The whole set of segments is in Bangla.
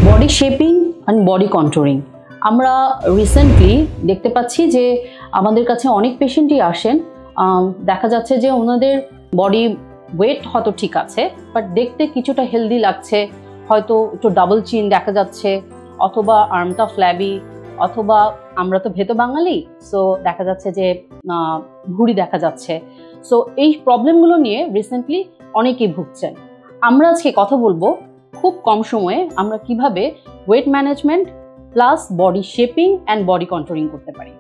বডি শেপিং অ্যান্ড বডি কন্ট্যুরিং আমরা রিসেন্টলি দেখতে পাচ্ছি যে আমাদের কাছে অনেক পেশেন্টই আসেন, দেখা যাচ্ছে যে ওনাদের বডি ওয়েট হয়তো ঠিক আছে, বাট দেখতে কিছুটা হেলদি লাগছে, হয়তো একটু ডাবল চিন দেখা যাচ্ছে, অথবা আর্মটা ফ্ল্যাবি, অথবা আমরা তো ভেতো বাঙালি, সো দেখা যাচ্ছে যে ভুঁড়ি দেখা যাচ্ছে। সো এই প্রবলেমগুলো নিয়ে রিসেন্টলি অনেকেই ভুগছেন। আমরা আজকে কথা বলবো খুব কম সময়ে আমরা কিভাবে weight management plus body shaping and body contouring করতে পারি।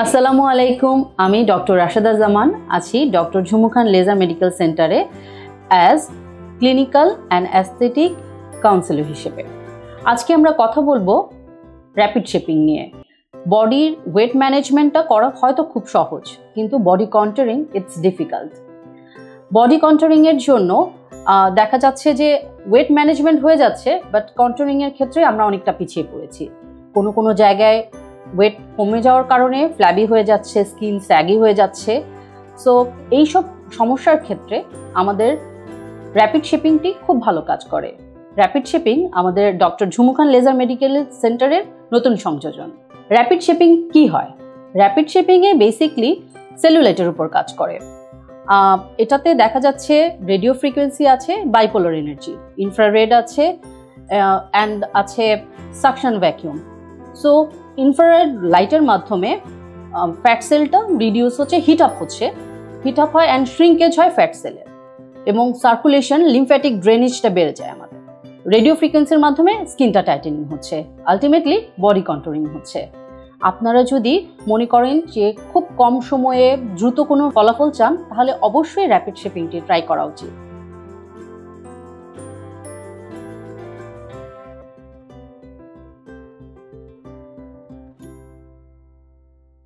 আসসালামু আলাইকুম, আমি ডক্টর রাশেদা জামান আছি doctor Jhumu Khan laser medical সেন্টারে as clinical and aesthetic counsellor হিসেবে। আজকে আমরা কথা বলবো র্যাপিড শেপিং নিয়ে। বডির ওয়েট ম্যানেজমেন্টটা করা হয়তো খুব সহজ, কিন্তু বডি কন্ট্যুরিং ইটস ডিফিকাল্ট। বডি কন্ট্যুরিংয়ের জন্য দেখা যাচ্ছে যে ওয়েট ম্যানেজমেন্ট হয়ে যাচ্ছে, বাট কন্ট্যুরিংয়ের ক্ষেত্রে আমরা অনেকটা পিছিয়ে পড়েছি। কোনো জায়গায় ওয়েট কমে যাওয়ার কারণে ফ্ল্যাবি হয়ে যাচ্ছে, স্কিন স্যাগি হয়ে যাচ্ছে। সো এইসব সমস্যার ক্ষেত্রে আমাদের র্যাপিড শেপিংটি খুব ভালো কাজ করে। র্যাপিড শেপিং আমাদের doctor Jhumu Khan laser medical সেন্টারের নতুন সংযোজন। র্যাপিড শেপিং কি হয়? র্যাপিড শেপিংয়ে বেসিকলি সেলুলাইটের উপর কাজ করে। এটাতে দেখা যাচ্ছে রেডিও ফ্রিকোয়েন্সি আছে, বাইপোলার এনার্জি, ইনফ্রারেড আছে, অ্যান্ড আছে সাকশন ভ্যাকিউম। সো ইনফ্রারেড লাইটের মাধ্যমে ফ্যাট সেলটা রিডিউস হচ্ছে, হিট আপ হয় অ্যান্ড শ্রিঙ্কেজ হয় ফ্যাট সেলের, এবং সার্কুলেশন লিমফ্যাটিক ড্রেনেজটা বেড়ে যায় আমাদের। রেডিও ফ্রিকোয়েন্সির মাধ্যমে স্কিনটা টাইটেনিং হচ্ছে, আলটিমেটলি বডি কন্ট্যুরিং হচ্ছে। আপনারা যদি মনে করেন যে খুব কম সময়ে দ্রুত কোনো ফলাফল চান, তাহলে অবশ্যই র্যাপিড শেপিংটি ট্রাই করা উচিত।